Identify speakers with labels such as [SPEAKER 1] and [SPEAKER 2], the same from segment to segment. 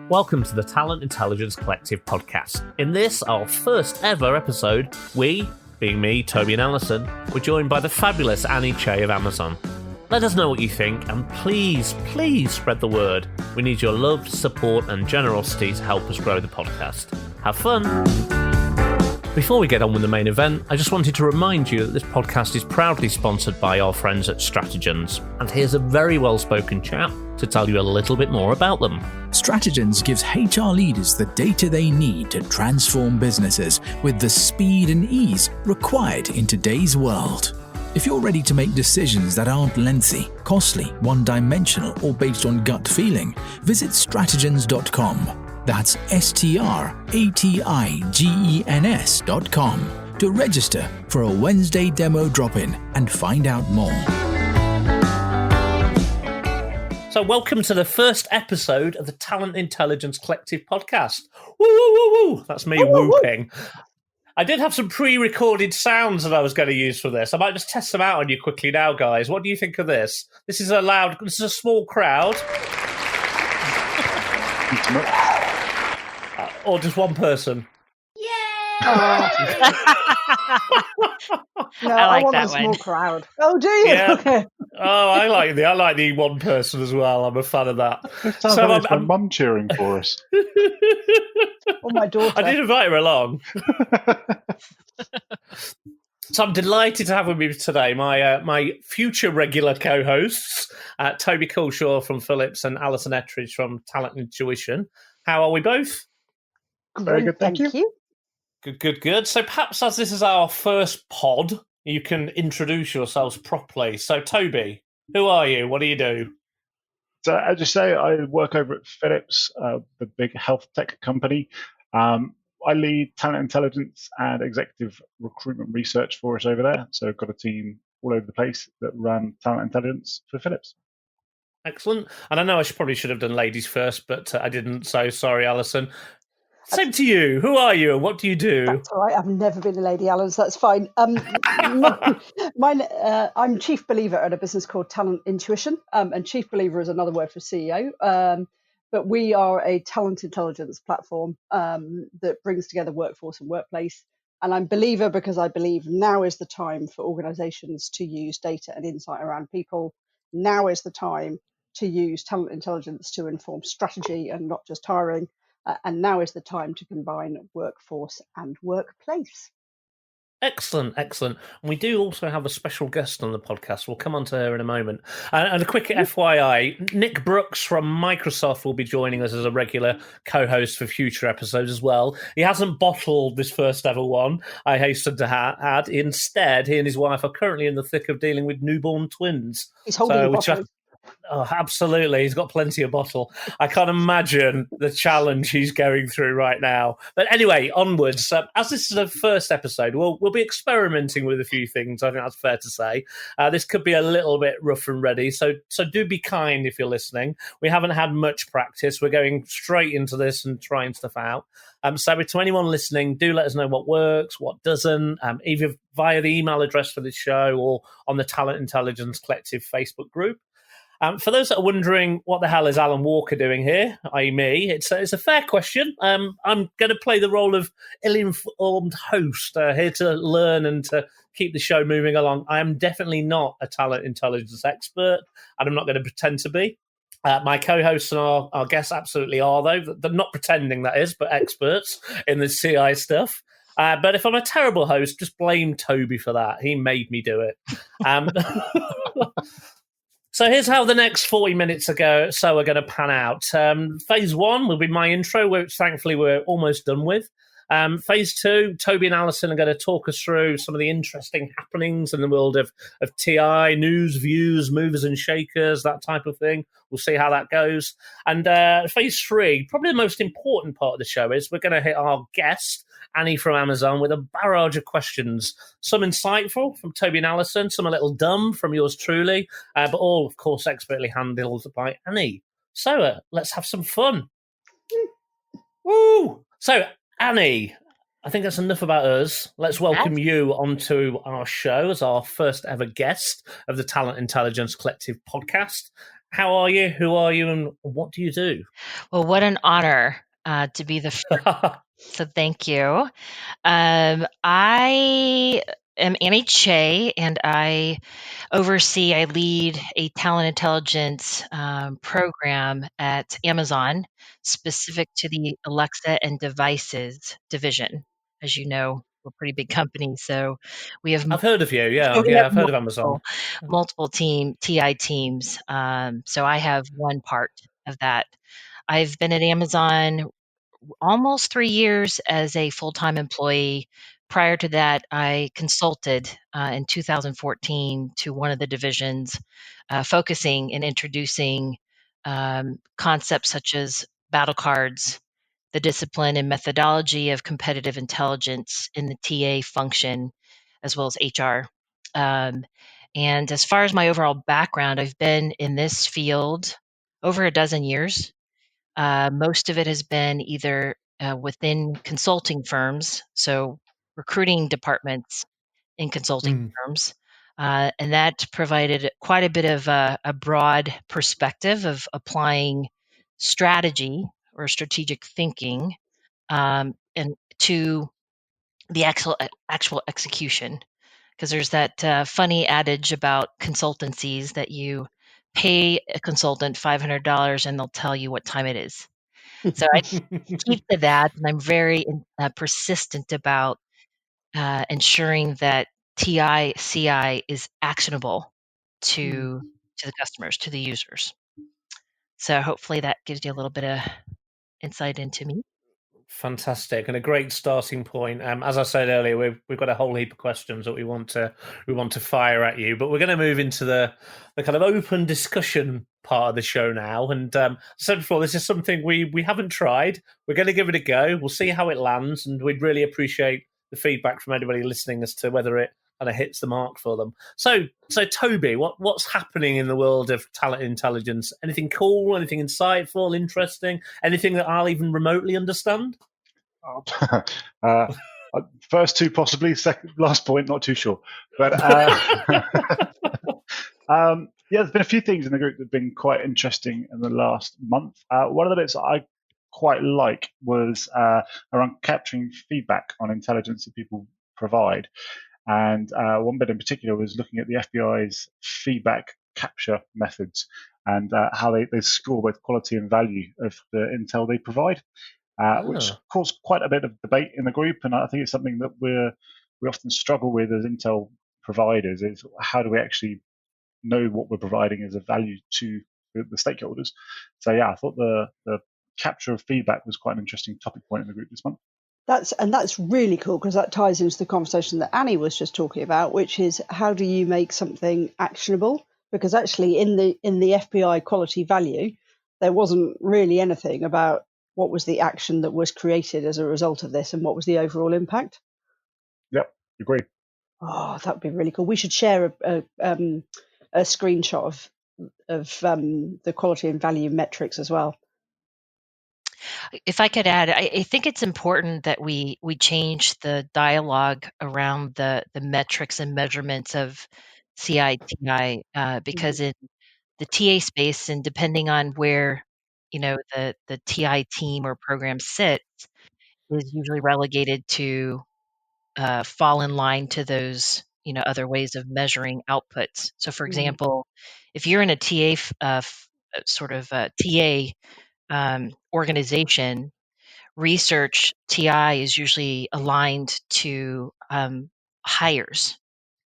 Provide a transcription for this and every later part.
[SPEAKER 1] Welcome to the Talent Intelligence Collective podcast. In this, our first ever episode, we, being me, Toby and Alison, were joined by the fabulous Annie Chae of Amazon. Let us know what you think, and please spread the word. We need your love, support and generosity to help us grow the podcast. Have fun! Before we get on with the main event, I just wanted to remind you that this podcast is proudly sponsored by our friends at Stratagens, and here's a very well-spoken chap to tell you a little bit more about them.
[SPEAKER 2] Stratagens gives HR leaders the data they need to transform businesses with the speed and ease required in today's world. If you're ready to make decisions that aren't lengthy, costly, one-dimensional, or based on gut feeling, visit stratagens.com. That's stratagens.com to register for a Wednesday demo drop-in and find out more.
[SPEAKER 1] So welcome to the first episode of the Talent Intelligence Collective podcast. Woo, woo, woo, woo. That's me whooping. I did have some pre-recorded sounds that I was going to use for this. I might just test them out on you quickly now, guys. What do you think of this? This is a small crowd. Or just one person?
[SPEAKER 3] Yeah! No, I want a small crowd. Oh, do you?
[SPEAKER 1] Yeah.
[SPEAKER 3] Okay.
[SPEAKER 1] Oh, I like the one person as well. I'm a fan of that.
[SPEAKER 4] It sounds like it's my mum cheering for us.
[SPEAKER 3] Or my daughter.
[SPEAKER 1] I did invite her along. So I'm delighted to have with me today my future regular co-hosts, Toby Coulshaw from Philips and Alison Ettridge from Talent Intuition. How are we both?
[SPEAKER 4] Very good, thank you.
[SPEAKER 1] Good. So perhaps as this is our first pod, you can introduce yourselves properly. So Toby, who are you? What do you do?
[SPEAKER 4] So as you say, I work over at Philips, the big health tech company. I lead talent intelligence and executive recruitment research for us over there. So I've got a team all over the place that run talent intelligence for Philips.
[SPEAKER 1] Excellent. And I know I probably should have done ladies first, but I didn't. So sorry, Alison. Same to you. Who are you and what do you do?
[SPEAKER 3] That's all right. I've never been a lady, Alan, so that's fine. I'm chief believer at a business called Talent Intuition, and chief believer is another word for CEO. But we are a talent intelligence platform that brings together workforce and workplace. And I'm believer because I believe now is the time for organizations to use data and insight around people. Now is the time to use talent intelligence to inform strategy and not just hiring. And now is the time to combine workforce and workplace.
[SPEAKER 1] Excellent. And we do also have a special guest on the podcast. We'll come on to her in a moment. And a quick FYI, Nick Brooks from Microsoft will be joining us as a regular co-host for future episodes as well. He hasn't bottled this first ever one, I hasten to add. Instead, he and his wife are currently in the thick of dealing with newborn twins.
[SPEAKER 3] He's holding a bottle.
[SPEAKER 1] Oh, absolutely. He's got plenty of bottle. I can't imagine the challenge he's going through right now. But anyway, onwards. As this is the first episode, we'll be experimenting with a few things. I think that's fair to say. This could be a little bit rough and ready. So do be kind if you're listening. We haven't had much practice. We're going straight into this and trying stuff out. So to anyone listening, do let us know what works, what doesn't, either via the email address for this show or on the Talent Intelligence Collective Facebook group. For those that are wondering what the hell is Alan Walker doing here, i.e. me, it's a fair question. I'm going to play the role of ill-informed host, here to learn and to keep the show moving along. I am definitely not a talent intelligence expert, and I'm not going to pretend to be. My co-hosts and our guests absolutely are, though. They're not pretending, that is, but experts in the CI stuff. But if I'm a terrible host, just blame Toby for that. He made me do it. So here's how the next 40 minutes are going to pan out. Phase 1 will be my intro, which thankfully we're almost done with. Phase 2, Toby and Alison are going to talk us through some of the interesting happenings in the world of TI, news, views, movers and shakers, that type of thing. We'll see how that goes. And phase 3, probably the most important part of the show, is we're going to hit our guest, Annie from Amazon, with a barrage of questions. Some insightful from Toby and Alison, some a little dumb from yours truly, but all, of course, expertly handled by Annie. So let's have some fun. Woo! So, Annie, I think that's enough about us. Let's welcome you onto our show as our first ever guest of the Talent Intelligence Collective podcast. How are you? Who are you? And what do you do?
[SPEAKER 5] Well, what an honor to be the first. So thank you. I am Annie Chae, and I lead a talent intelligence program at Amazon, specific to the Alexa and devices division. As you know, we're a pretty big company, so we have
[SPEAKER 1] I've heard of you.
[SPEAKER 5] so we
[SPEAKER 1] Yeah,
[SPEAKER 5] have
[SPEAKER 1] I've heard of Amazon.
[SPEAKER 5] multiple TI teams. So I have one part of that. I've been at Amazon almost 3 years as a full-time employee. Prior to that, I consulted in 2014 to one of the divisions, focusing and introducing concepts such as battle cards, the discipline and methodology of competitive intelligence in the TA function, as well as HR. And as far as my overall background, I've been in this field over a dozen years. Most of it has been either within consulting firms, so recruiting departments in consulting firms. And that provided quite a bit of a broad perspective of applying strategy or strategic thinking and to the actual execution. Because there's that funny adage about consultancies that you pay a consultant $500 and they'll tell you what time it is. So I keep to that, and I'm very persistent about ensuring that TI/CI is actionable to the customers, to the users. So hopefully that gives you a little bit of insight into me.
[SPEAKER 1] Fantastic, and a great starting point. As I said earlier, we've got a whole heap of questions that we want to fire at you, but we're going to move into the kind of open discussion part of the show now. And I said before, this is something we haven't tried. We're going to give it a go. We'll see how it lands, and we'd really appreciate the feedback from anybody listening as to whether it kind of hits the mark for them. So Toby, what's happening in the world of talent intelligence? Anything cool? Anything insightful? Interesting? Anything that I'll even remotely understand?
[SPEAKER 4] First two possibly. Last point, not too sure. But there's been a few things in the group that have been quite interesting in the last month. One of the bits I quite like was around capturing feedback on intelligence that people provide. And one bit in particular was looking at the FBI's feedback capture methods and how they score both quality and value of the intel they provide, which caused quite a bit of debate in the group. And I think it's something that we often struggle with as intel providers, is how do we actually know what we're providing as a value to the stakeholders. So yeah, I thought the capture of feedback was quite an interesting topic point in the group this month.
[SPEAKER 3] That's really cool, because that ties into the conversation that Annie was just talking about, which is how do you make something actionable? Because actually in the FBI quality value, there wasn't really anything about what was the action that was created as a result of this and what was the overall impact.
[SPEAKER 4] Yep, agree.
[SPEAKER 3] Oh, that would be really cool. We should share a screenshot of the quality and value metrics as well.
[SPEAKER 5] If I could add, I think it's important that we change the dialogue around the metrics and measurements of CI/TI, because in the TA space, and depending on where the TI team or program sits, is usually relegated to fall in line to those other ways of measuring outputs. So, for example, if you're in a TA sort of TA organization, research TI is usually aligned to hires,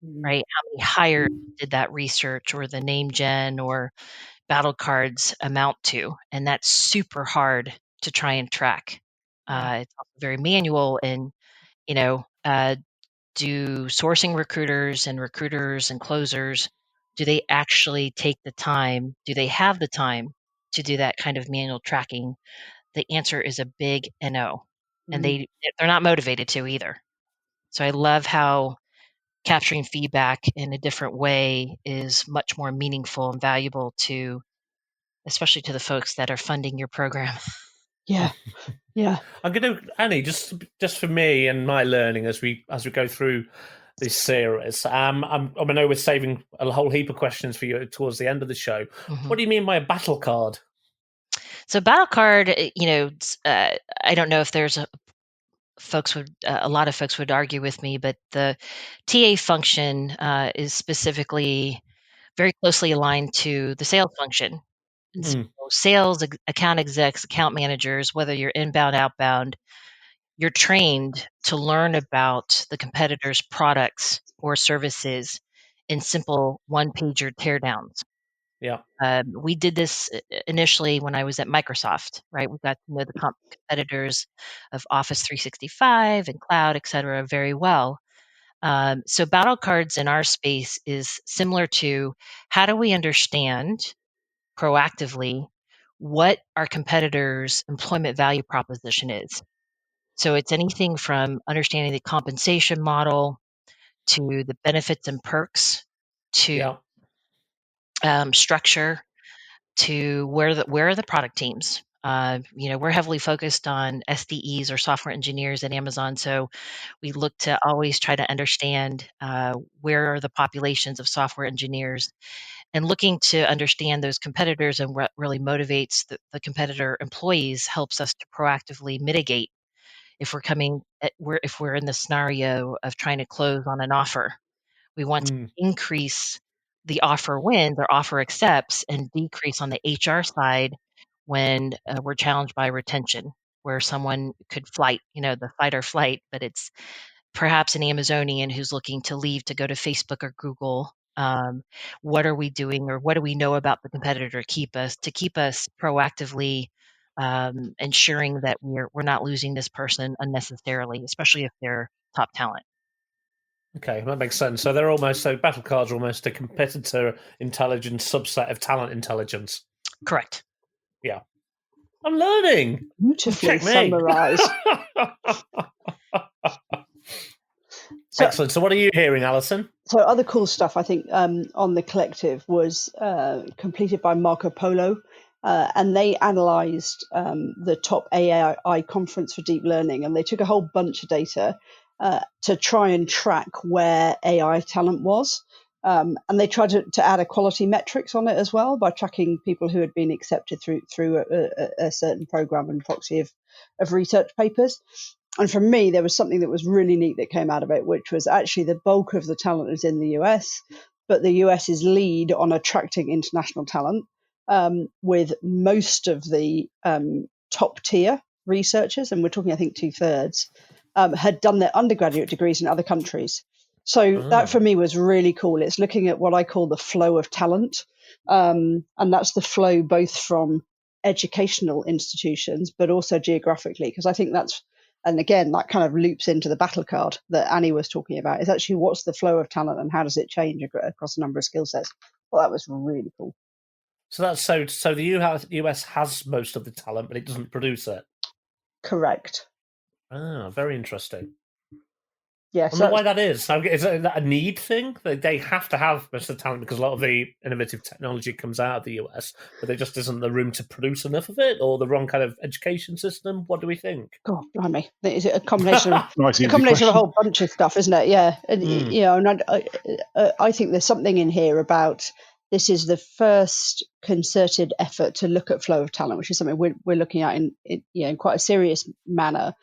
[SPEAKER 5] right? How many hires did that research or the name gen or battle cards amount to? And that's super hard to try and track. It's also very manual, and do sourcing recruiters and closers, do they actually take the time? Do they have the time to do that kind of manual tracking? The answer is a big no. And they're not motivated to either. So I love how capturing feedback in a different way is much more meaningful and valuable to, especially to the folks that are funding your program.
[SPEAKER 3] Yeah.
[SPEAKER 1] I'm going to, Annie, just for me and my learning as we go through this series. I know we're saving a whole heap of questions for you towards the end of the show.
[SPEAKER 5] Mhm.
[SPEAKER 1] What do you mean by a battle card?
[SPEAKER 5] So battle card, I don't know if there's a lot of folks would argue with me, but the TA function is specifically very closely aligned to the sales function. And so sales, account execs, account managers, whether you're inbound, outbound, you're trained to learn about the competitor's products or services in simple one-pager teardowns.
[SPEAKER 1] Yeah.
[SPEAKER 5] We did this initially when I was at Microsoft, right? We got to know the competitors of Office 365 and cloud, et cetera, very well. So battle cards in our space is similar to how do we understand proactively what our competitors' employment value proposition is. So it's anything from understanding the compensation model to the benefits and perks to structure to where are the product teams. We're heavily focused on SDEs or software engineers at Amazon, so we look to always try to understand where are the populations of software engineers, and looking to understand those competitors and what really motivates the competitor employees helps us to proactively mitigate if we're in the scenario of trying to close on an offer. We want to increase the offer wins or offer accepts and decrease on the HR side when we're challenged by retention, where someone could flight, the fight or flight, but it's perhaps an Amazonian who's looking to leave to go to Facebook or Google. What are we doing, or what do we know about the competitor to keep us proactively ensuring that we're not losing this person unnecessarily, especially if they're top talent.
[SPEAKER 1] Okay, that makes sense. So battle cards are almost a competitor intelligence subset of talent intelligence.
[SPEAKER 5] Correct.
[SPEAKER 1] Yeah. I'm learning.
[SPEAKER 3] Beautifully summarized.
[SPEAKER 1] Excellent. So what are you hearing, Alison?
[SPEAKER 3] So other cool stuff, I think, on the collective was completed by Marco Polo, and they analyzed the top AI conference for deep learning, and they took a whole bunch of data to try and track where AI talent was. And they tried to add equality metrics on it as well by tracking people who had been accepted through a certain program and proxy of research papers. And for me, there was something that was really neat that came out of it, which was actually the bulk of the talent is in the US, but the US is lead on attracting international talent, with most of the top tier researchers, and we're talking, I think, 2/3, had done their undergraduate degrees in other countries. So that for me was really cool. It's looking at what I call the flow of talent. And that's the flow both from educational institutions, but also geographically, because I think and again, that kind of loops into the battle card that Annie was talking about, is actually what's the flow of talent and how does it change across a number of skill sets. Well, that was really cool.
[SPEAKER 1] So that's so the US has most of the talent, but it doesn't produce it.
[SPEAKER 3] Correct.
[SPEAKER 1] Ah, very interesting.
[SPEAKER 3] Yeah,
[SPEAKER 1] I wonder why that is. Is it a need thing? They have to have most of the talent because a lot of the innovative technology comes out of the US, but there just isn't the room to produce enough of it, or the wrong kind of education system. What do we think?
[SPEAKER 3] God, blimey. Is it a combination of
[SPEAKER 4] a
[SPEAKER 3] whole bunch of stuff, isn't it? Yeah. And I think there's something in here about this is the first concerted effort to look at flow of talent, which is something we're looking at in quite a serious manner.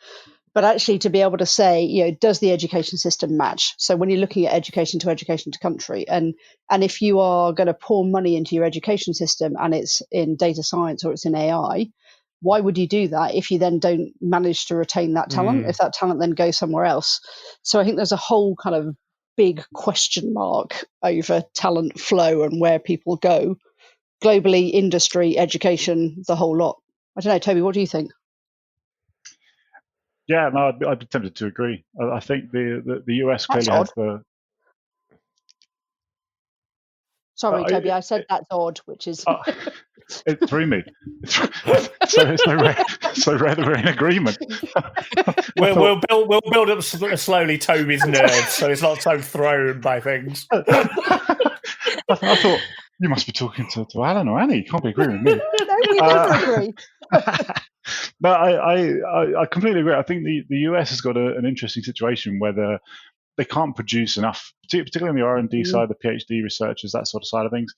[SPEAKER 3] But actually to be able to say, does the education system match? So when you're looking at education to country, and if you are going to pour money into your education system and it's in data science or it's in AI, why would you do that if you then don't manage to retain that talent, if that talent then goes somewhere else? So I think there's a whole kind of big question mark over talent flow and where people go globally, industry, education, the whole lot. I don't know, Toby, what do you think?
[SPEAKER 4] Yeah, no, I'd be tempted to agree. I think the US clearly has the.
[SPEAKER 3] Sorry, Toby, I said that's odd, which is.
[SPEAKER 4] It threw me. So it's so rare that we're in agreement.
[SPEAKER 1] We'll build up slowly Toby's nerves, so it's not so thrown by things.
[SPEAKER 4] I thought you must be talking to Alan or Annie. You can't be agreeing with me.
[SPEAKER 3] No, we never agree.
[SPEAKER 4] No, I completely agree. I think the US has got an interesting situation where they can't produce enough, particularly on the R&D side, the PhD researchers, that sort of side of things.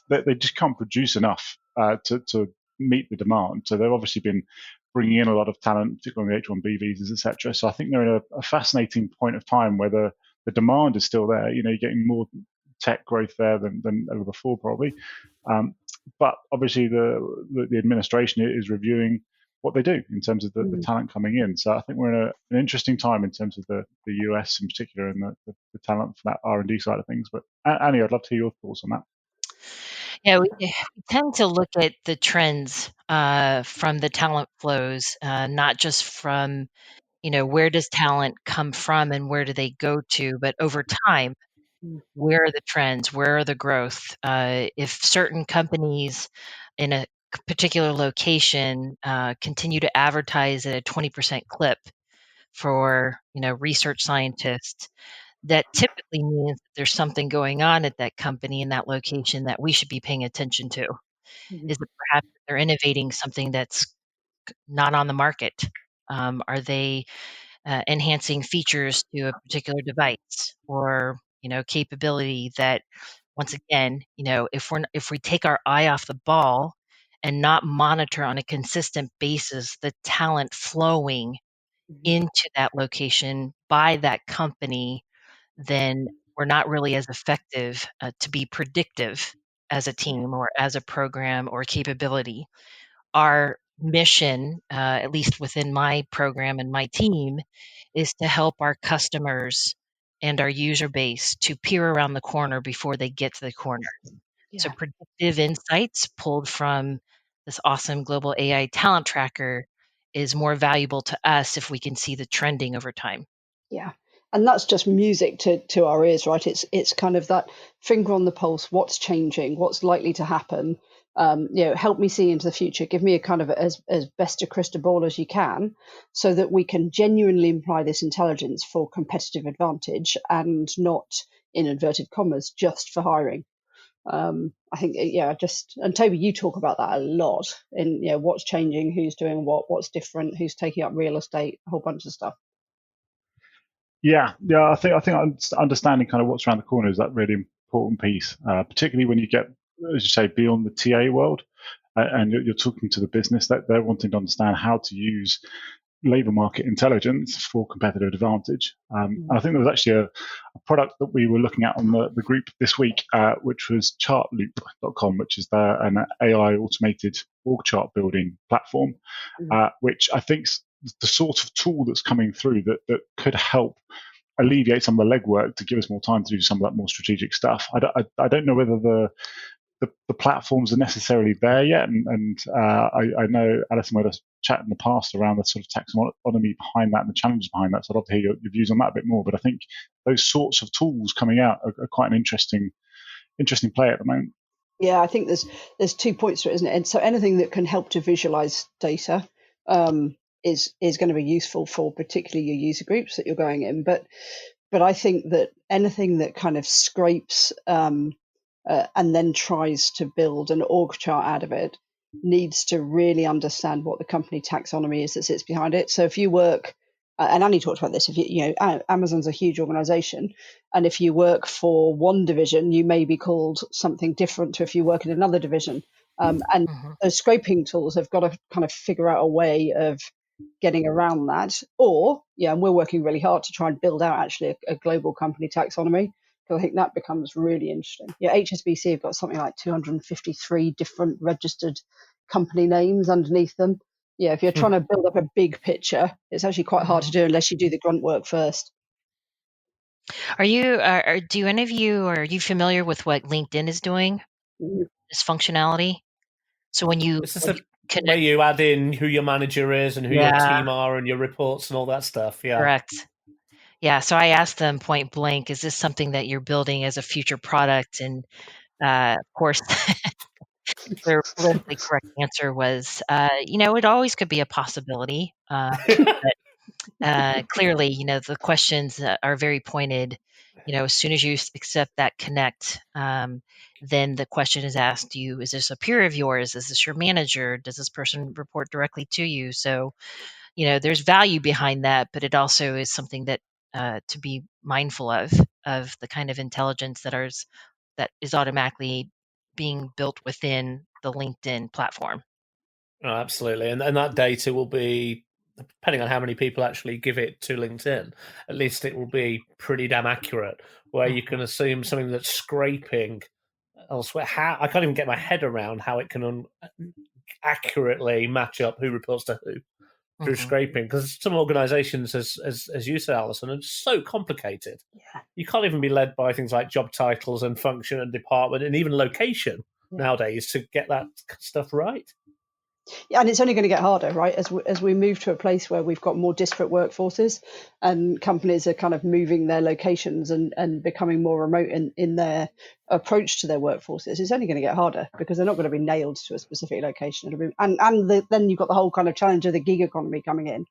[SPEAKER 4] They just can't produce enough to meet the demand. So they've obviously been bringing in a lot of talent, particularly on the H-1B visas, etc. So I think they're in a fascinating point of time where the demand is still there. You're getting more tech growth there than ever before, probably. But obviously the administration is reviewing what they do in terms of the talent coming in. So I think we're in an interesting time in terms of the US in particular and the talent for that R&D side of things. But Annie, I'd love to hear your thoughts on that.
[SPEAKER 5] Yeah, we tend to look at the trends from the talent flows, not just from, where does talent come from and where do they go to, but over time, where are the trends? Where are the growth? If certain companies in a particular location continue to advertise at a 20% clip for, research scientists, that typically means that there's something going on at that company in that location that we should be paying attention to. Is it perhaps that they're innovating something that's not on the market? Are they enhancing features to a particular device or capability that, once again, if we take our eye off the ball and not monitor on a consistent basis the talent flowing into that location by that company, then we're not really as effective to be predictive as a team or as a program or capability. Our mission, at least within my program and my team, is to help our customers and our user base to peer around the corner before they get to the corner. So predictive insights pulled from this awesome global AI talent tracker is more valuable to us if we can see the trending over time.
[SPEAKER 3] Yeah. And that's just music to our ears, right? It's kind of that finger on the pulse, what's changing, what's likely to happen. Help me see into the future. Give me a kind of as best a crystal ball as you can, so that we can genuinely apply this intelligence for competitive advantage and not, in inverted commas, just for hiring. I think, and Toby, you talk about that a lot in, what's changing, who's doing what's different, who's taking up real estate, a whole bunch of stuff.
[SPEAKER 4] Yeah. I think understanding kind of what's around the corner is that really important piece, particularly when you get, as you say, beyond the TA world, and you're talking to the business that they're wanting to understand how to use labor market intelligence for competitive advantage. And I think there was actually a product that we were looking at on the group this week, which was chartloop.com, which is an AI automated org chart building platform, which I think the sort of tool that's coming through that could help alleviate some of the legwork to give us more time to do some of that more strategic stuff. I don't know whether the platforms are necessarily there yet, and I know Alison had a chat in the past around the sort of taxonomy behind that and the challenges behind that. So I'd love to hear your views on that a bit more. But I think those sorts of tools coming out are quite an interesting play at the moment.
[SPEAKER 3] Yeah, I think there's 2 points to it, isn't it? And so anything that can help to visualize data is going to be useful for particularly your user groups that you're going in. But I think that anything that kind of scrapes and then tries to build an org chart out of it needs to really understand what the company taxonomy is that sits behind it. So if you work, and Annie talked about this, if Amazon's a huge organization, and if you work for one division, you may be called something different to if you work in another division. And those scraping tools have got to kind of figure out a way of getting around that. And we're working really hard to try and build out actually a global company taxonomy. I think that becomes really interesting. HSBC have got something like 253 different registered company names underneath them. If you're trying to build up a big picture, it's actually quite hard to do unless you do the grunt work first.
[SPEAKER 5] Are you familiar with what LinkedIn is doing? This functionality. So when you
[SPEAKER 1] where you add in who your manager is and who your team are and your reports and all that stuff. Yeah.
[SPEAKER 5] Correct. Yeah, so I asked them point blank, is this something that you're building as a future product? And of course, their politically correct answer was, it always could be a possibility. But clearly, the questions are very pointed. As soon as you accept that connect, then the question is asked you, is this a peer of yours? Is this your manager? Does this person report directly to you? So, there's value behind that, but it also is something that to be mindful of the kind of intelligence that is automatically being built within the LinkedIn platform.
[SPEAKER 1] Oh, absolutely. And that data will be, depending on how many people actually give it to LinkedIn, at least it will be pretty damn accurate, where you can assume something that's scraping elsewhere. How I can't even get my head around how it can accurately match up who reports to who through scraping, because some organizations, as you said, Alison, are so complicated.
[SPEAKER 3] Yeah.
[SPEAKER 1] You can't even be led by things like job titles and function and department and even location nowadays to get that stuff right.
[SPEAKER 3] Yeah, and it's only going to get harder, right? As we move to a place where we've got more disparate workforces, and companies are kind of moving their locations and becoming more remote in their approach to their workforces, it's only going to get harder because they're not going to be nailed to a specific location. Then you've got the whole kind of challenge of the gig economy coming in,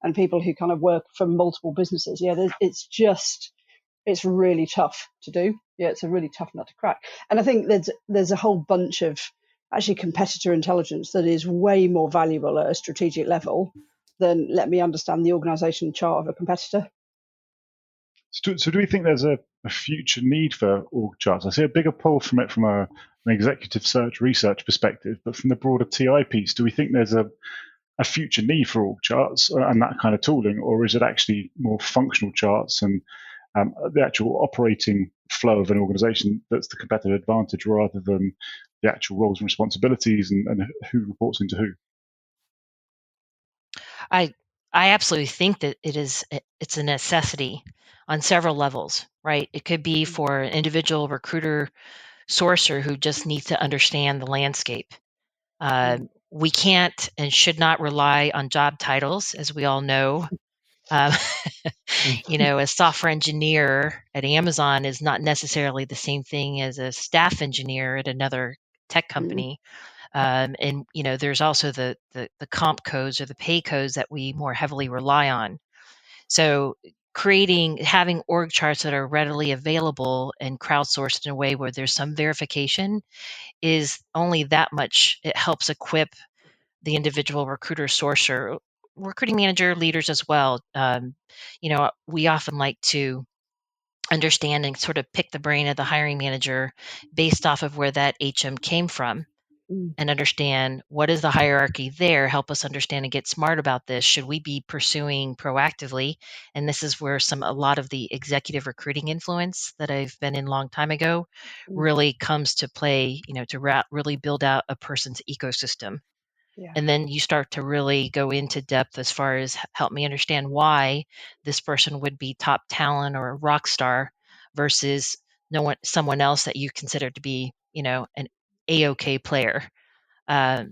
[SPEAKER 3] and people who kind of work for multiple businesses. Yeah, it's really tough to do. Yeah, it's a really tough nut to crack. And I think there's a whole bunch of actually competitor intelligence that is way more valuable at a strategic level than let me understand the organization chart of a competitor.
[SPEAKER 4] So do we think there's a future need for org charts? I see a bigger pull from it from an executive search research perspective, but from the broader TI piece, do we think there's a future need for org charts and that kind of tooling, or is it actually more functional charts and the actual operating flow of an organization that's the competitive advantage rather than the actual roles and responsibilities and who reports into who?
[SPEAKER 5] I absolutely think that it's a necessity on several levels, right? It could be for an individual recruiter sourcer who just needs to understand the landscape. We can't and should not rely on job titles, as we all know. A software engineer at Amazon is not necessarily the same thing as a staff engineer at another tech company. And there's also the comp codes or the pay codes that we more heavily rely on. So having org charts that are readily available and crowdsourced in a way where there's some verification is only that much. It helps equip the individual recruiter, sourcer, recruiting manager, leaders as well. We often like to understand and sort of pick the brain of the hiring manager based off of where that HM came from and understand what is the hierarchy there, help us understand and get smart about this. Should we be pursuing proactively? And this is where a lot of the executive recruiting influence that I've been in a long time ago really comes to play, to really build out a person's ecosystem.
[SPEAKER 3] Yeah.
[SPEAKER 5] And then you start to really go into depth as far as help me understand why this person would be top talent or a rock star versus someone else that you consider to be, an A-OK player.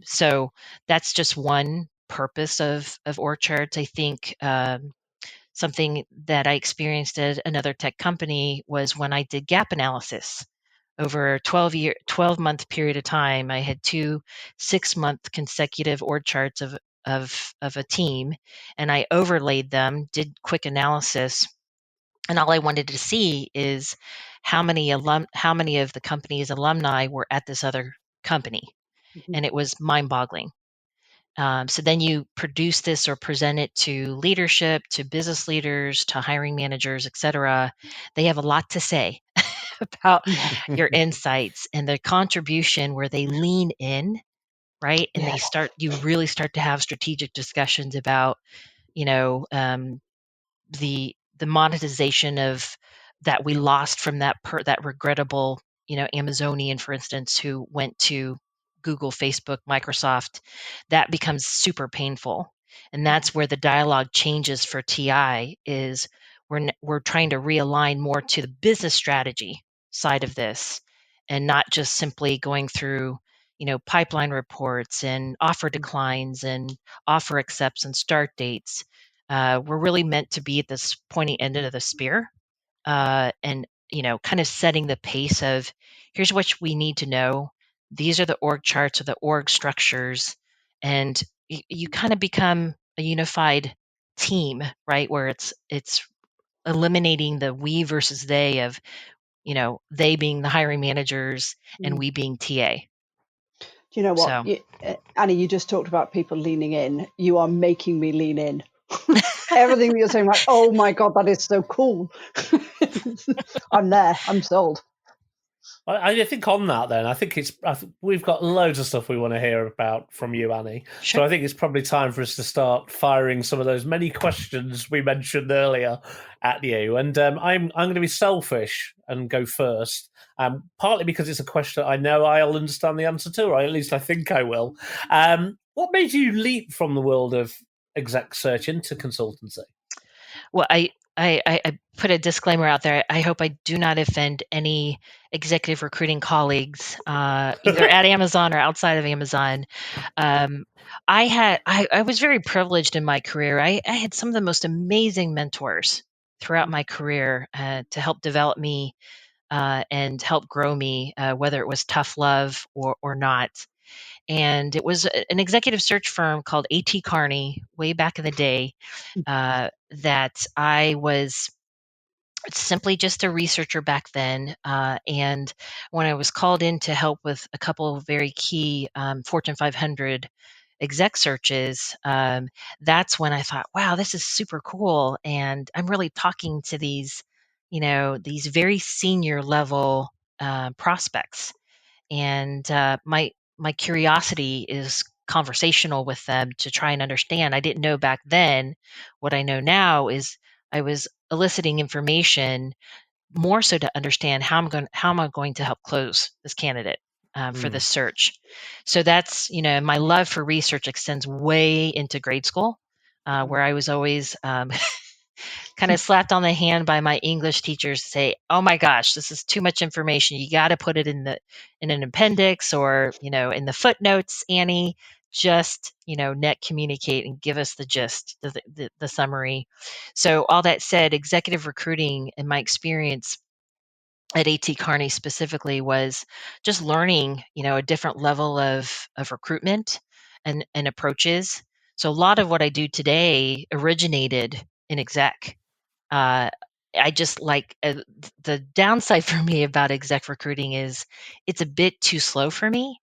[SPEAKER 5] So that's just one purpose of org charts. I think something that I experienced at another tech company was when I did gap analysis. Over a 12-month period of time, I had 2 6-month consecutive org charts of a team, and I overlaid them, did quick analysis, and all I wanted to see is how many of the company's alumni were at this other company, and it was mind-boggling. So then you produce this or present it to leadership, to business leaders, to hiring managers, et cetera. They have a lot to say about your insights and the contribution where they lean in, right? And you really start to have strategic discussions about, the monetization of that we lost from that regrettable, Amazonian, for instance, who went to Google, Facebook, Microsoft. That becomes super painful. And that's where the dialogue changes for TI is we're trying to realign more to the business strategy side of this and not just simply going through, pipeline reports and offer declines and offer accepts and start dates. We're really meant to be at this pointy end of the spear, and kind of setting the pace of here's what we need to know. These are the org charts or the org structures, and you kind of become a unified team, right? Where it's eliminating the we versus they of they being the hiring managers and we being TA.
[SPEAKER 3] Do you know what, Annie? You just talked about people leaning in. You are making me lean in Everything that you're saying, like, oh my God, that is so cool. I'm there. I'm sold.
[SPEAKER 1] I think on that, then, I think we've got loads of stuff we want to hear about from you, Annie.
[SPEAKER 5] Sure.
[SPEAKER 1] So I think it's probably time for us to start firing some of those many questions we mentioned earlier at you. And I'm going to be selfish and go first, partly because it's a question I know I'll understand the answer to, or at least I think I will. What made you leap from the world of exec search into consultancy?
[SPEAKER 5] Well, I put a disclaimer out there. I hope I do not offend any executive recruiting colleagues, either at Amazon or outside of Amazon. I was very privileged in my career. I had some of the most amazing mentors throughout my career to help develop me and help grow me, whether it was tough love or not. And it was an executive search firm called A.T. Kearney way back in the day that I was simply just a researcher back then. And when I was called in to help with a couple of very key Fortune 500 exec searches, that's when I thought, wow, this is super cool. And I'm really talking to these, these very senior level prospects. And my curiosity is conversational with them to try and understand. I didn't know back then. What I know now is I was eliciting information more so to understand how am I going to help close this candidate for this search. So that's my love for research extends way into grade school, where I was always kind of slapped on the hand by my English teachers to say, "Oh my gosh, this is too much information. You got to put it in an appendix or in the footnotes, Annie. Just net communicate and give us the gist, the summary." So all that said, executive recruiting, in my experience at A.T. Kearney specifically, was just learning a different level of recruitment and approaches. So a lot of what I do today originated in exec. I just like the downside for me about exec recruiting is it's a bit too slow for me.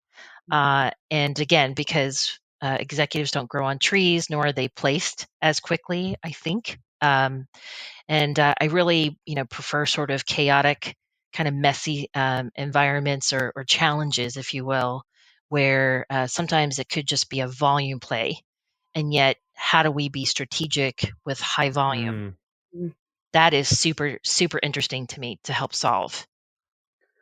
[SPEAKER 5] And again, because executives don't grow on trees, nor are they placed as quickly, I think. And I really, prefer sort of chaotic, kind of messy environments or challenges, if you will, where sometimes it could just be a volume play. And yet, how do we be strategic with high volume? That is super, super interesting to me to help solve.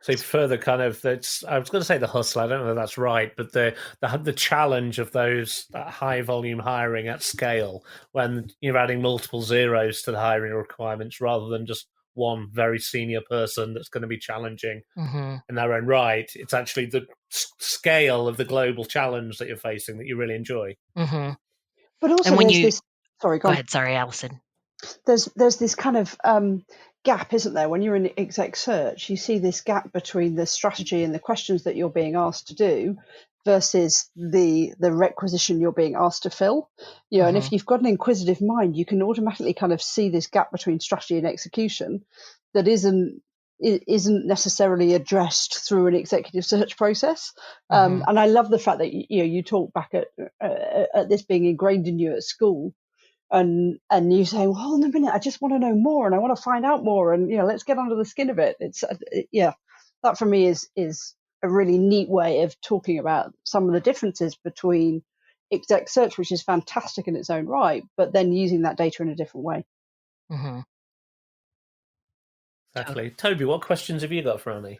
[SPEAKER 1] So further kind of I was going to say the hustle. I don't know if that's right, but the challenge of that high volume hiring at scale when you're adding multiple zeros to the hiring requirements rather than just one very senior person that's going to be challenging in their own right. It's actually the scale of the global challenge that you're facing that you really enjoy.
[SPEAKER 3] But also,
[SPEAKER 5] and when
[SPEAKER 3] there's this. Sorry,
[SPEAKER 5] go ahead. Sorry, Allison.
[SPEAKER 3] There's this kind of gap, isn't there? When you're in exec search, you see this gap between the strategy and the questions that you're being asked to do versus the requisition you're being asked to fill. And if you've got an inquisitive mind, you can automatically kind of see this gap between strategy and execution that isn't necessarily addressed through an executive search process. And I love the fact that you talk back at this being ingrained in you at school. And you say, well, hold on a minute, I just want to know more and I want to find out more and let's get under the skin of it. It's that for me is a really neat way of talking about some of the differences between exec search, which is fantastic in its own right, but then using that data in a different way.
[SPEAKER 1] Exactly. Toby, what questions have you got for Annie?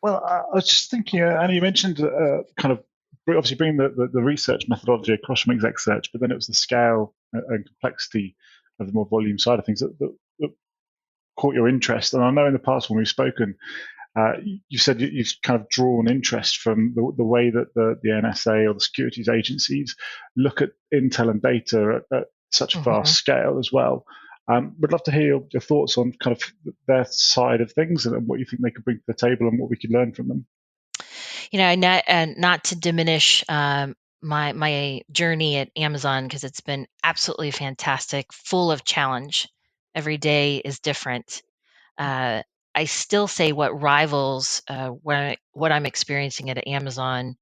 [SPEAKER 4] Well, I was just thinking, Annie, you mentioned kind of obviously bringing the research methodology across from exec search, but then it was the scale and complexity of the more volume side of things that caught your interest. And I know in the past when we've spoken, you said you've kind of drawn interest from the way that the NSA or the securities agencies look at intel and data at such a vast scale as well. Would love to hear your thoughts on kind of their side of things and what you think they could bring to the table and what we could learn from them.
[SPEAKER 5] Not to diminish my journey at Amazon, because it's been absolutely fantastic, full of challenge. Every day is different. I still say what rivals what I'm experiencing at Amazon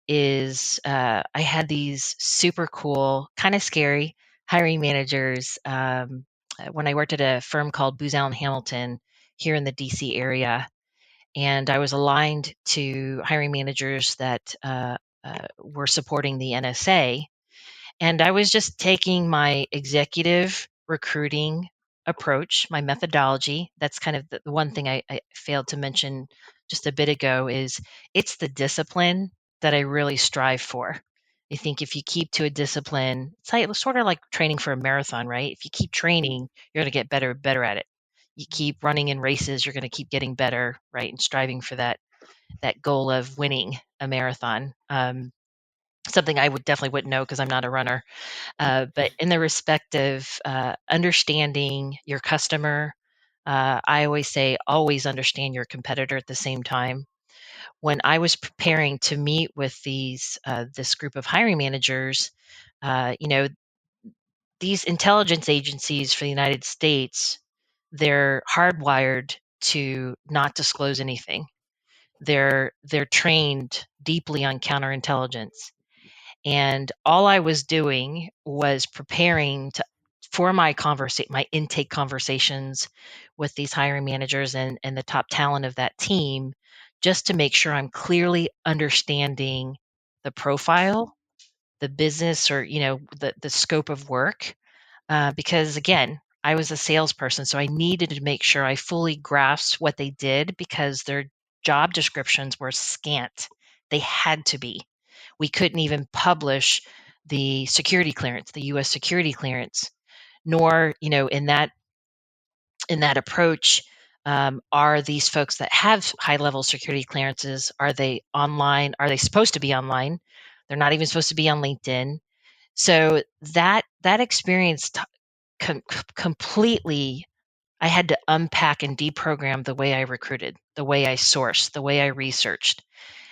[SPEAKER 5] is I had these super cool, kind of scary, hiring managers when I worked at a firm called Booz Allen Hamilton here in the DC area. And I was aligned to hiring managers that were supporting the NSA. And I was just taking my executive recruiting approach, my methodology. That's kind of the one thing I failed to mention just a bit ago is it's the discipline that I really strive for. I think if you keep to a discipline, it's sort of like training for a marathon, right? If you keep training, you're going to get better at it. You keep running in races, you're going to keep getting better, right? And striving for that goal of winning a marathon. Something I would definitely wouldn't know because I'm not a runner. But in the respect of understanding your customer, I always say always understand your competitor at the same time. When I was preparing to meet with this group of hiring managers, you know, these intelligence agencies for the United States, they're hardwired to not disclose anything. They're trained deeply on counterintelligence. And all I was doing was preparing for my intake conversations with these hiring managers and the top talent of that team, just to make sure I'm clearly understanding the profile, the business, or the scope of work. Because again, I was a salesperson, so I needed to make sure I fully grasped what they did because their job descriptions were scant. They had to be. We couldn't even publish the security clearance, the U.S. security clearance, nor, in that approach, are these folks that have high-level security clearances, are they online? Are they supposed to be online? They're not even supposed to be on LinkedIn. So that experience completely, I had to unpack and deprogram the way I recruited, the way I sourced, the way I researched.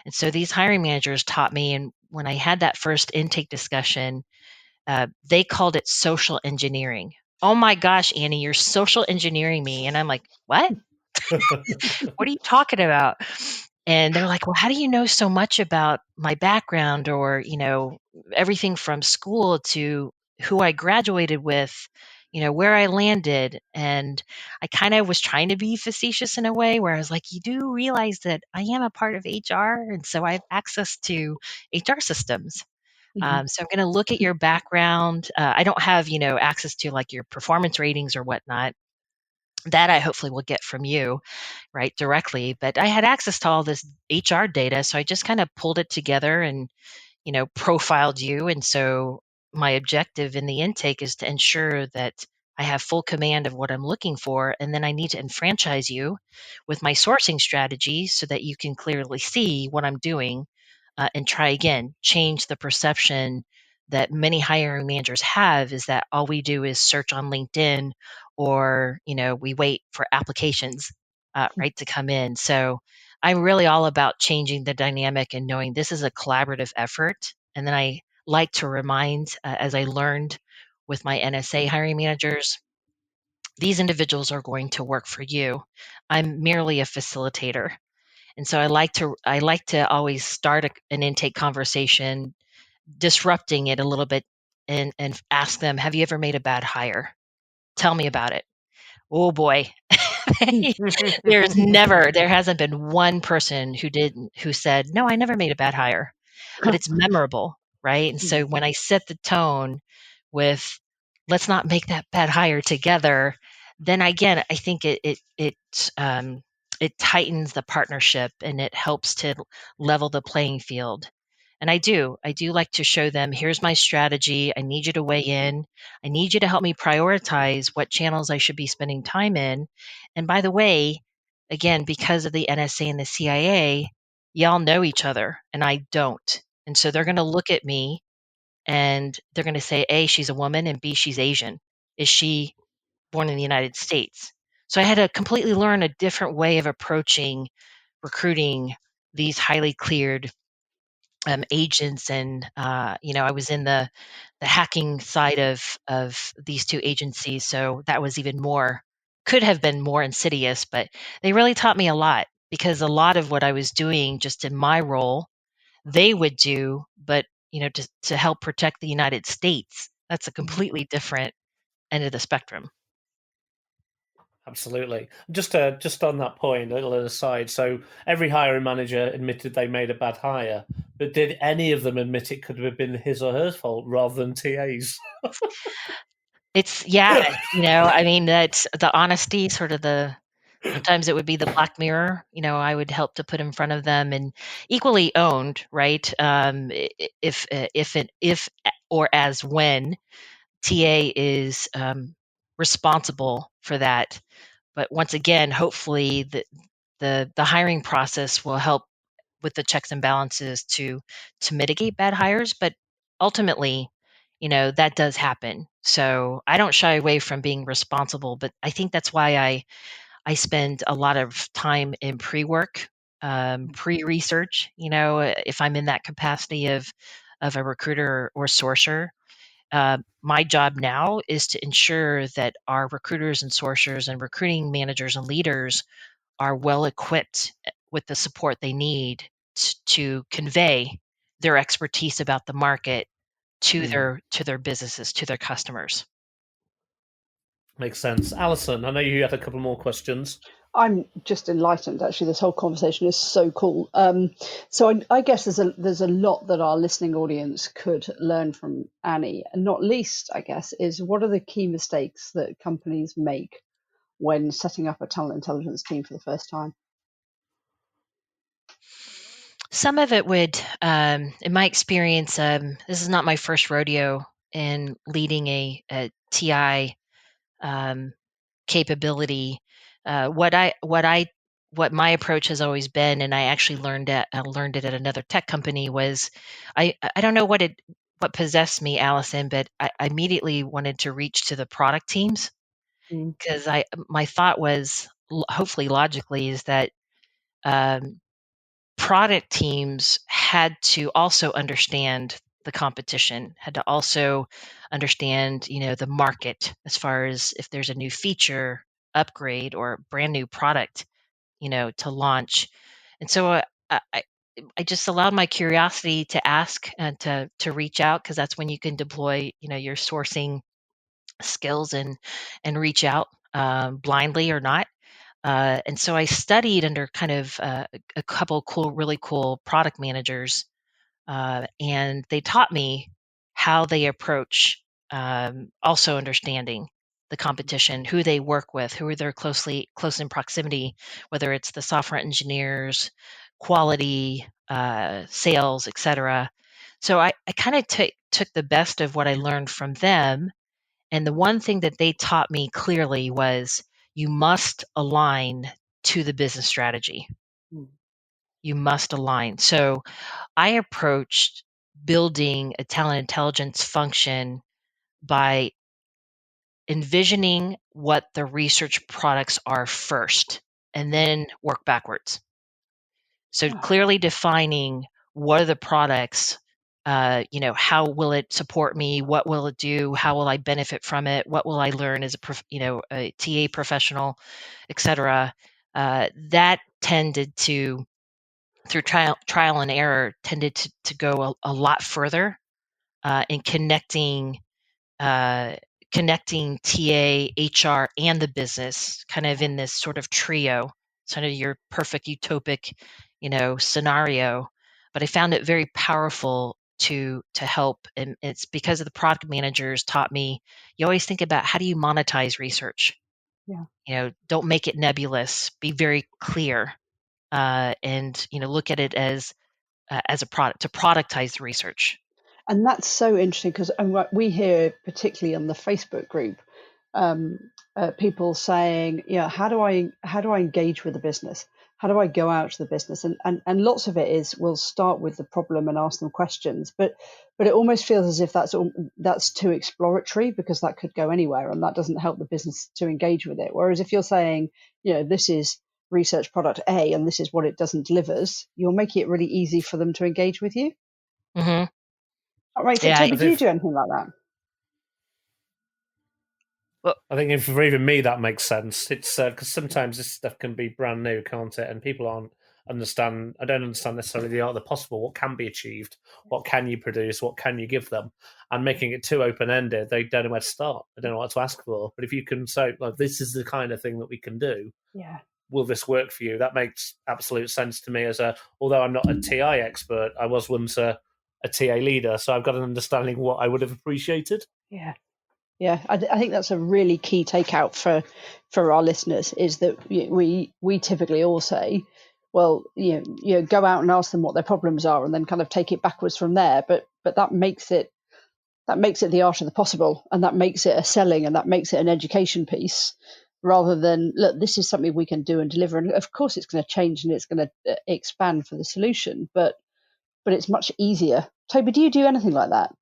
[SPEAKER 5] And so these hiring managers taught me, and when I had that first intake discussion, they called it social engineering. Oh my gosh, Annie, you're social engineering me. And I'm like, what? What are you talking about? And they're like, well, how do you know so much about my background or, everything from school to who I graduated with, where I landed? And I kind of was trying to be facetious in a way where I was like, you do realize that I am a part of HR. And so I have access to HR systems. So I'm going to look at your background. I don't have, access to like your performance ratings or whatnot. That I hopefully will get from you, right, directly. But I had access to all this HR data, so I just kind of pulled it together and, profiled you. And so my objective in the intake is to ensure that I have full command of what I'm looking for, and then I need to enfranchise you with my sourcing strategy so that you can clearly see what I'm doing, and try again, change the perception that many hiring managers have is that all we do is search on LinkedIn or, we wait for applications, right, to come in. So I'm really all about changing the dynamic and knowing this is a collaborative effort. And then I like to remind, as I learned with my NSA hiring managers, these individuals are going to work for you. I'm merely a facilitator. And so I like to always start an intake conversation, disrupting it a little bit, and ask them, have you ever made a bad hire? Tell me about it. Oh boy. There hasn't been one person who said, no, I never made a bad hire, but it's memorable, right? And so when I set the tone with, let's not make that bad hire together, then again, I think it tightens the partnership and it helps to level the playing field. And I do like to show them, here's my strategy. I need you to weigh in. I need you to help me prioritize what channels I should be spending time in. And by the way, again, because of the NSA and the CIA, y'all know each other and I don't. And so they're going to look at me and they're going to say, A, she's a woman, and B, she's Asian. Is she born in the United States? So I had to completely learn a different way of approaching recruiting these highly cleared agents, and I was in the hacking side of these two agencies, so that was even more, could have been more insidious, but they really taught me a lot because a lot of what I was doing just in my role, they would do, but to help protect the United States That's a completely different end of the spectrum.
[SPEAKER 1] Absolutely. Just on that point, a little aside. So every hiring manager admitted they made a bad hire, but did any of them admit it could have been his or her fault rather than TA's?
[SPEAKER 5] It's I mean, that's the honesty, sort of sometimes it would be the black mirror, I would help to put in front of them, and equally owned, right? If or as when TA is responsible for that. But once again, hopefully the hiring process will help with the checks and balances to mitigate bad hires. But ultimately, that does happen. So I don't shy away from being responsible, but I think that's why I spend a lot of time in pre-work, pre-research. If I'm in that capacity of a recruiter or sourcer, my job now is to ensure that our recruiters and sourcers and recruiting managers and leaders are well equipped with the support they need to convey their expertise about the market to their businesses, to their customers.
[SPEAKER 1] Makes sense. Alison, I know you had a couple more questions.
[SPEAKER 3] I'm just enlightened. Actually, this whole conversation is so cool. So I guess there's a lot that our listening audience could learn from Annie, and not least, I guess, is what are the key mistakes that companies make when setting up a talent intelligence team for the first time?
[SPEAKER 5] Some of it would, in my experience, this is not my first rodeo in leading a TI capability. What my approach has always been, and I actually learned it at another tech company, was I don't know what possessed me, Allison, but I immediately wanted to reach to the product teams, because my thought was, hopefully logically, is that product teams had to also understand the competition, had to also understand, the market, as far as if there's a new feature, upgrade, or brand new product, to launch. And so I just allowed my curiosity to ask and to reach out, because that's when you can deploy, your sourcing skills and reach out, blindly or not. And so I studied under kind of a couple really cool product managers, and they taught me how they approach, also understanding the competition, who they work with, who are their close in proximity, whether it's the software engineers, quality, sales, etc. So I kind of took the best of what I learned from them, and the one thing that they taught me clearly was you must align to the business strategy. You must align. So I approached building a talent intelligence function by envisioning what the research products are first, and then work backwards. So clearly defining what are the products, how will it support me? What will it do? How will I benefit from it? What will I learn as a TA professional, etc. That tended to, through trial and error, tended to go a lot further in connecting TA, HR, and the business, kind of in this sort of trio, sort of your perfect utopic, scenario. But I found it very powerful to help, and it's because of the product managers taught me. You always think about, how do you monetize research?
[SPEAKER 3] Yeah.
[SPEAKER 5] Don't make it nebulous. Be very clear, and look at it as a product, to productize the research.
[SPEAKER 3] And that's so interesting, because we hear, particularly on the Facebook group, people saying, how do I engage with the business? How do I go out to the business? And lots of it is, we'll start with the problem and ask them questions, but it almost feels as if that's too exploratory, because that could go anywhere, and that doesn't help the business to engage with it. Whereas if you're saying, this is research product A and this is what it does and delivers, you're making it really easy for them to engage with you.
[SPEAKER 5] Mm-hmm.
[SPEAKER 3] All right,
[SPEAKER 5] Yeah,
[SPEAKER 3] Toby, do you do anything like that?
[SPEAKER 1] Well, I think for even me that makes sense. It's because sometimes this stuff can be brand new, can't it? And people aren't understand. I don't understand necessarily the art of the possible. What can be achieved? What can you produce? What can you give them? And making it too open ended, they don't know where to start. They don't know what to ask for. But if you can say, like, this is the kind of thing that we can do.
[SPEAKER 3] Yeah.
[SPEAKER 1] Will this work for you? That makes absolute sense to me. Although I'm not a TI expert, I was once a TA leader, so I've got an understanding of what I would have appreciated.
[SPEAKER 3] Yeah. Yeah, I think that's a really key takeout for our listeners, is that we typically all say, well, go out and ask them what their problems are, and then kind of take it backwards from there. But that makes it the art of the possible, and that makes it a selling, and that makes it an education piece, rather than, look, this is something we can do and deliver. And of course, it's going to change and it's going to expand for the solution, but it's much easier. Toby, do you do anything like that?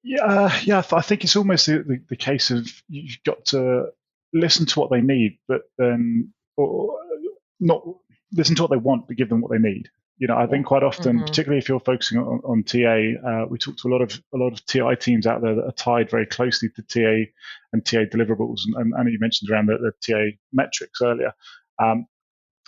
[SPEAKER 4] Yeah. I think it's almost the case of you've got to listen to what they need, but then or not listen to what they want, but give them what they need. I think quite often, particularly if you're focusing on TA, we talk to a lot of TI teams out there that are tied very closely to TA and TA deliverables, and you mentioned around the TA metrics earlier. And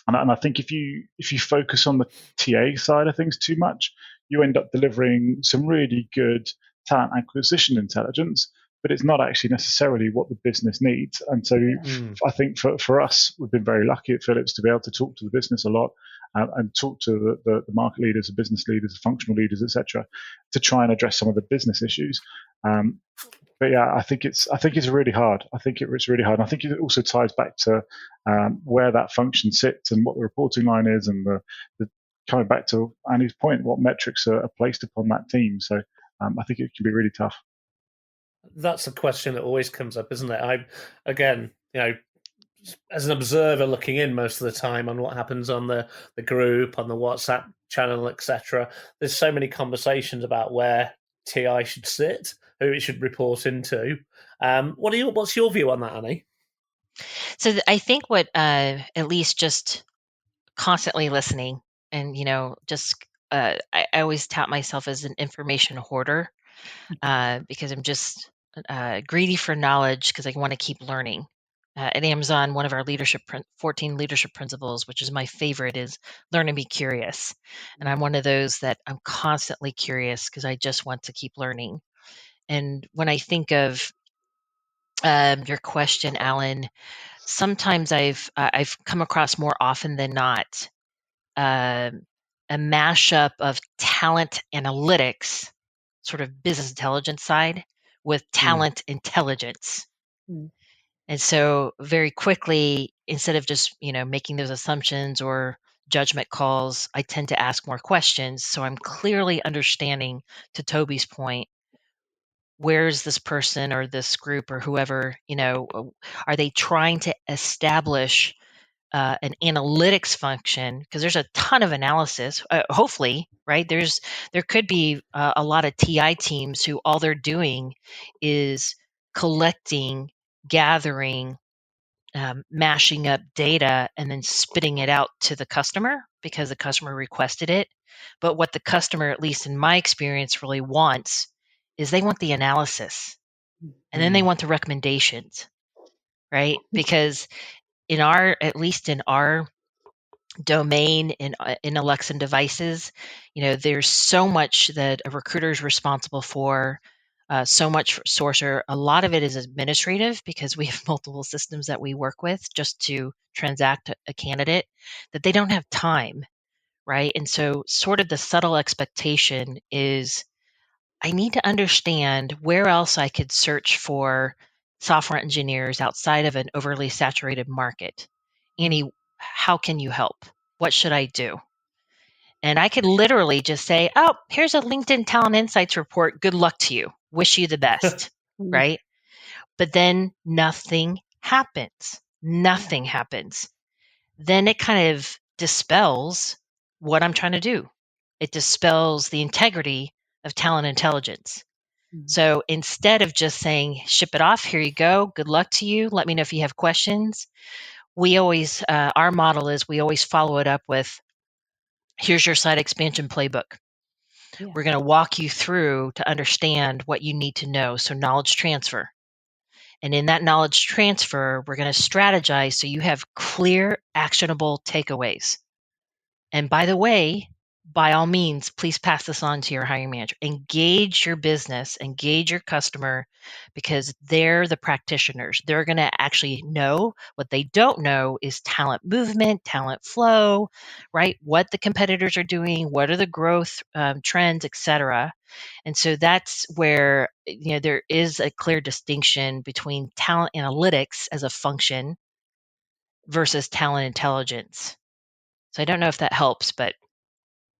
[SPEAKER 4] I think if you focus on the TA side of things too much, you end up delivering some really good talent acquisition intelligence, but it's not actually necessarily what the business needs. And so I think for us, we've been very lucky at Philips to be able to talk to the business a lot and talk to the market leaders, the business leaders, the functional leaders, etc., to try and address some of the business issues. But yeah, I think it's really hard. I think it's really hard. And I think it also ties back to where that function sits and what the reporting line is, and the coming back to Annie's point, what metrics are placed upon that team. So I think it can be really tough.
[SPEAKER 1] That's a question that always comes up, isn't it? Again, as an observer looking in most of the time on what happens on the group, on the WhatsApp channel, etc., there's so many conversations about where TI should sit, who it should report into. What's your view on that, Annie?
[SPEAKER 5] So I think what, at least just constantly listening, and I always tout myself as an information hoarder, because I'm just greedy for knowledge, because I want to keep learning. At Amazon, one of our 14 leadership principles, which is my favorite, is learn and be curious. And I'm one of those that I'm constantly curious because I just want to keep learning. And when I think of your question, Alan, sometimes I've come across, more often than not, a mashup of talent analytics, sort of business intelligence side, with talent intelligence. And so very quickly, instead of just, making those assumptions or judgment calls, I tend to ask more questions. So I'm clearly understanding, to Toby's point, where's this person or this group or whoever, are they trying to establish an analytics function? Because there's a ton of analysis, hopefully, right? There could be a lot of TI teams who all they're doing is collecting, gathering, mashing up data, and then spitting it out to the customer because the customer requested it. But what the customer, at least in my experience, really wants is they want the analysis, and then they want the recommendations, right? Because at least in our domain, in Alexa devices, there's so much that a recruiter is responsible for, so much for Sourcer. A lot of it is administrative because we have multiple systems that we work with just to transact a candidate, that they don't have time, right? And so sort of the subtle expectation is, I need to understand where else I could search for software engineers outside of an overly saturated market. Annie, how can you help? What should I do? And I could literally just say, oh, here's a LinkedIn Talent Insights report. Good luck to you. Wish you the best, right? But then nothing happens. Nothing happens. Then it kind of dispels what I'm trying to do. It dispels the integrity of talent intelligence. So instead of just saying, ship it off, here you go, good luck to you, let me know if you have questions, we always, our model is we always follow it up with, here's your site expansion playbook. Yeah. We're going to walk you through to understand what you need to know. So knowledge transfer. And in that knowledge transfer, we're going to strategize so you have clear, actionable takeaways. And by the way, by all means, please pass this on to your hiring manager. Engage your business, engage your customer, because they're the practitioners. They're going to actually know. What they don't know is talent movement, talent flow, right? What the competitors are doing, what are the growth trends, et cetera. And so that's where there is a clear distinction between talent analytics as a function versus talent intelligence. So I don't know if that helps, but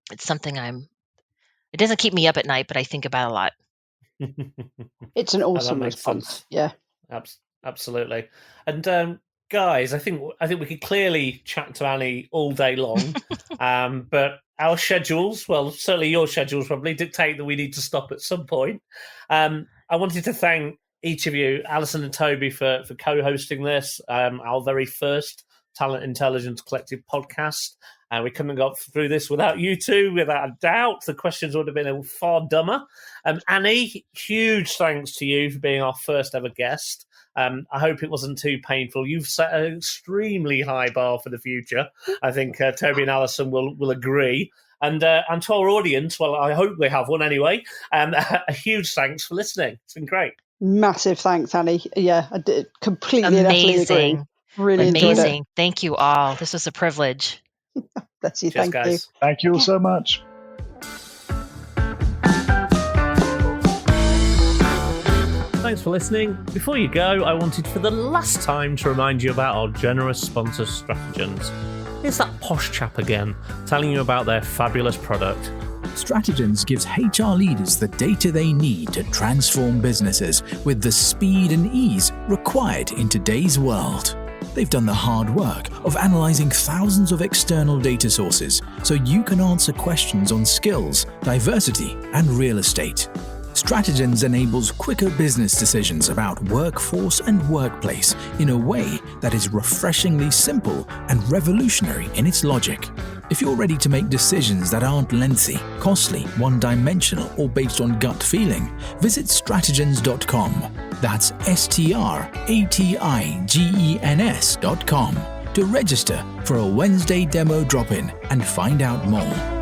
[SPEAKER 5] it's something it doesn't keep me up at night, but I think about a lot.
[SPEAKER 3] It's an awesome
[SPEAKER 1] that makes
[SPEAKER 3] response.
[SPEAKER 1] sense.
[SPEAKER 3] Yeah.
[SPEAKER 1] Absolutely. And guys, I think we could clearly chat to Annie all day long, but our schedules, well, certainly your schedules probably dictate that we need to stop at some point. I wanted to thank each of you, Alison and Toby, for co-hosting this, our very first Talent Intelligence Collective podcast. We couldn't have got through this without you two, without a doubt. The questions would have been far dumber. Annie, huge thanks to you for being our first ever guest. I hope it wasn't too painful. You've set an extremely high bar for the future. I think Toby and Alison will agree. And to our audience, well, I hope we have one anyway. A huge thanks for listening. It's been great.
[SPEAKER 3] Massive thanks, Annie. Yeah, I did completely and utterly agree. Really enjoyed it.
[SPEAKER 5] Thank you all. This was a privilege.
[SPEAKER 3] Bless you.
[SPEAKER 1] Cheers,
[SPEAKER 3] Thank you.
[SPEAKER 4] Thank you all so much.
[SPEAKER 1] Thanks for listening. Before you go, I wanted for the last time to remind you about our generous sponsor, Stratagens. Here's that posh chap again, telling you about their fabulous product.
[SPEAKER 2] Stratagens gives HR leaders the data they need to transform businesses with the speed and ease required in today's world. They've done the hard work of analyzing thousands of external data sources so you can answer questions on skills, diversity, and real estate. Stratagens enables quicker business decisions about workforce and workplace in a way that is refreshingly simple and revolutionary in its logic. If you're ready to make decisions that aren't lengthy, costly, one-dimensional, or based on gut feeling, visit stratagens.com. That's stratigens.com to register for a Wednesday demo drop-in and find out more.